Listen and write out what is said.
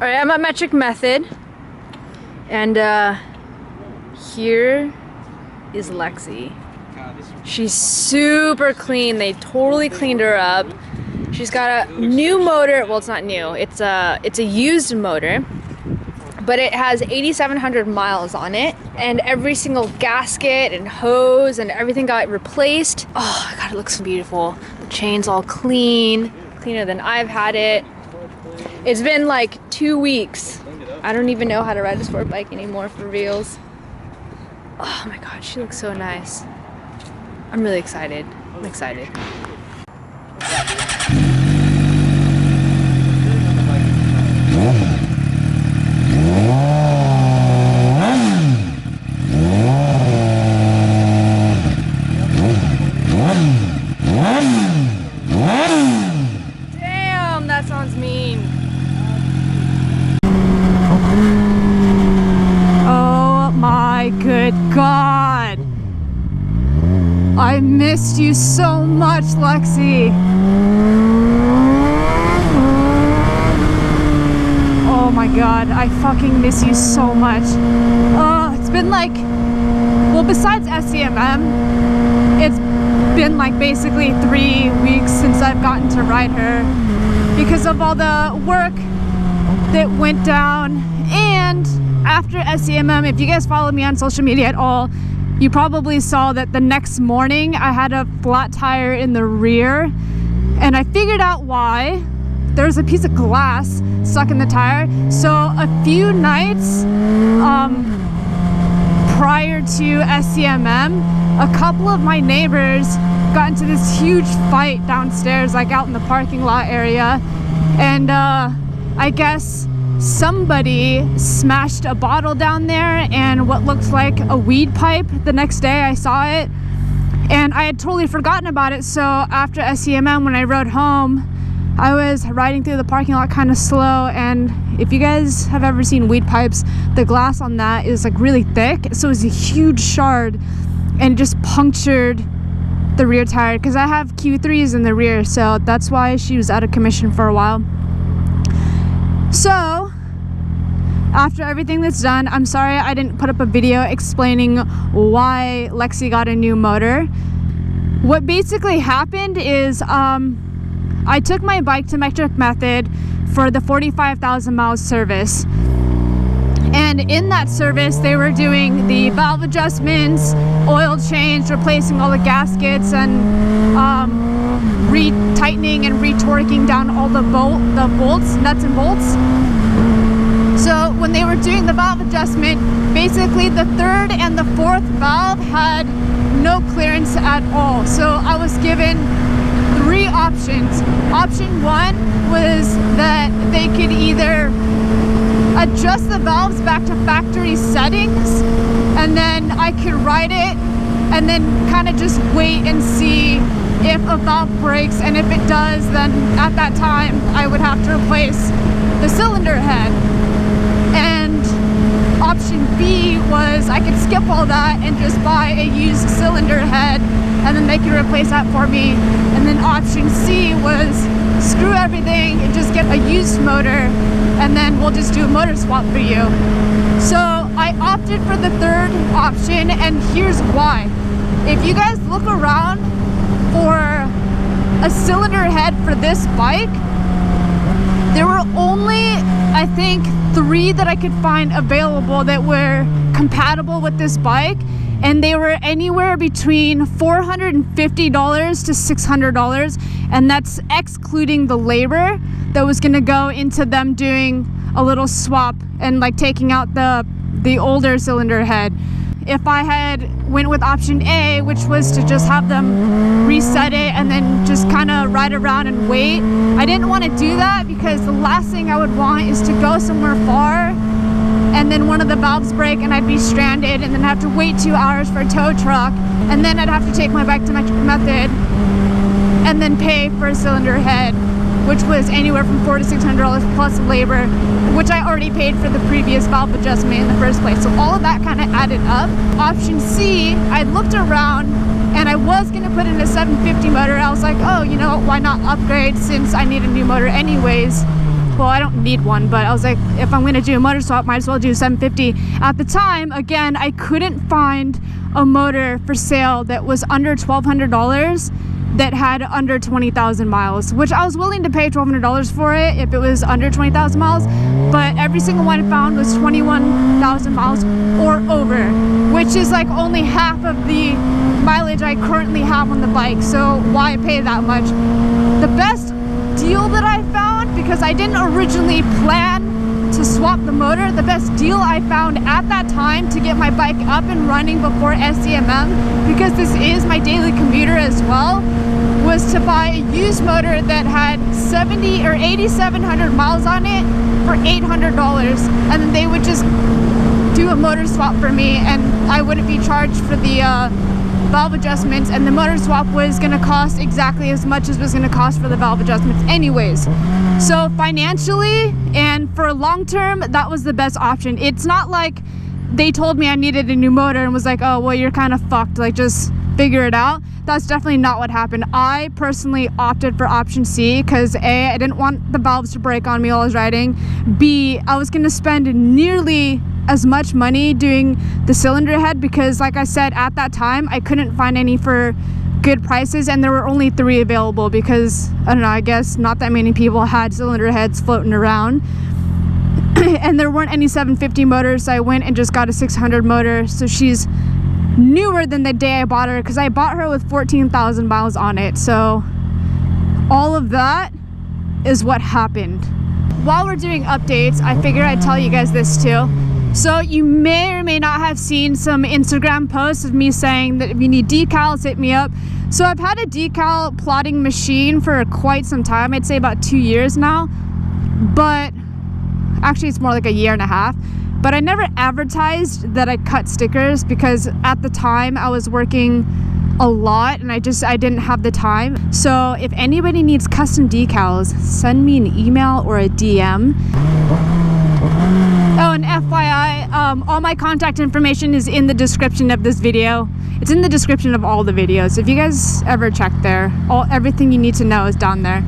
All right, I'm at Metric Method, and here is Lexi. She's super clean. They totally cleaned her up. She's got a new motor. Well, it's not new. It's a used motor, but it has 8,700 miles on it, and every single gasket and hose and everything got replaced. Oh God, it looks beautiful. The chain's all clean, cleaner than I've had it. It's been like 2 weeks. I don't even know how to ride a sport bike anymore for reals. Oh my God, she looks so nice. I'm really excited. I'm excited. Damn, that sounds mean. Oh my good God. I missed you so much, Lexi. Oh my God, I fucking miss you so much. It's been like, well, besides SCMM, it's been like basically 3 weeks since I've gotten to ride her because of all the work that went down. And after SCMM, if you guys follow me on social media at all, you probably saw that the next morning I had a flat tire in the rear, and I figured out why. There's a piece of glass stuck in the tire. So a few nights prior to SCMM, a couple of my neighbors got into this huge fight downstairs, like out in the parking lot area, and I guess somebody smashed a bottle down there and what looks like a weed pipe. The next day I saw it and I had totally forgotten about it. So after SCMM, when I rode home, I was riding through the parking lot kind of slow, and if you guys have ever seen weed pipes, the glass on that is like really thick, so it was a huge shard and it just punctured the rear tire because I have Q3s in the rear, so that's why she was out of commission for a while. So after everything that's done, I'm sorry I didn't put up a video explaining why Lexi got a new motor. What basically happened is I took my bike to Metric Method for the 45,000 miles service. And in that service, they were doing the valve adjustments, oil change, replacing all the gaskets, and retightening and retorquing down all the bolts, nuts and bolts. So when they were doing the valve adjustment, basically the third and the fourth valve had no clearance at all. So I was given 3 options. Option 1 was that they could either adjust the valves back to factory settings, and then I could ride it and then kind of just wait and see if a valve breaks, and if it does, then at that time I would have to replace the cylinder head. And option B was I could skip all that and just buy a used cylinder head, and then they could replace that for me. And then option C was screw everything and just get a used motor, and then we'll just do a motor swap for you. So I opted for the third option, and here's why. If you guys look around for a cylinder head for this bike, there were only, I think, 3 that I could find available that were compatible with this bike, and they were anywhere between $450 to $600, and that's excluding the labor that was going to go into them doing a little swap and like taking out the older cylinder head. If I had went with option A, which was to just have them reset it and then just kind of ride around and wait, I didn't want to do that because the last thing I would want is to go somewhere far and then one of the valves break and I'd be stranded and then have to wait 2 hours for a tow truck, and then I'd have to take my bike to Metric Method and then pay for a cylinder head, which was anywhere from $400 to $600 plus labor, which I already paid for the previous valve adjustment in the first place. So all of that kind of added up. Option C, I looked around and I was gonna put in a 750 motor. I was like, oh, you know, why not upgrade since I need a new motor anyways. well, I don't need one, but I was like, if I'm gonna do a motor swap, might as well do 750. At the time, again, I couldn't find a motor for sale that was under $1,200 that had under 20,000 miles, which I was willing to pay $1,200 for it if it was under 20,000 miles, but every single one I found was 21,000 miles or over, which is like only half of the mileage I currently have on the bike, so why pay that much? The best deal that I found, because I didn't originally plan to swap the motor, the best deal I found at that time to get my bike up and running before SCMM, because this is my daily commuter as well, was to buy a used motor that had 70 or 8,700 miles on it for $800, and then they would just do a motor swap for me, and I wouldn't be charged for the valve adjustments, and the motor swap was going to cost exactly as much as it was going to cost for the valve adjustments anyways. So financially and for long term, that was the best option. It's not like they told me I needed a new motor and was like, oh well, you're kind of fucked, like just figure it out. That's definitely not what happened. I personally opted for option C because A, I didn't want the valves to break on me while I was riding. B, I was going to spend nearly as much money doing the cylinder head, because like I said, at that time I couldn't find any for good prices, and there were only 3 available because, I don't know, I guess not that many people had cylinder heads floating around. And there weren't any 750 motors, so I went and just got a 600 motor. So she's newer than the day I bought her, because I bought her with 14,000 miles on it. So all of that is what happened. While we're doing updates, I figured I'd tell you guys this too. So you may or may not have seen some Instagram posts of me saying that if you need decals, hit me up. So I've had a decal plotting machine for quite some time. I'd say about 2 years now, but actually it's more like a year and a half. But I never advertised that I cut stickers, because at the time I was working a lot and I didn't have the time. So if anybody needs custom decals, send me an email or a DM. Oh, and FYI, all my contact information is in the description of this video. It's in the description of all the videos. If you guys ever check there, everything you need to know is down there.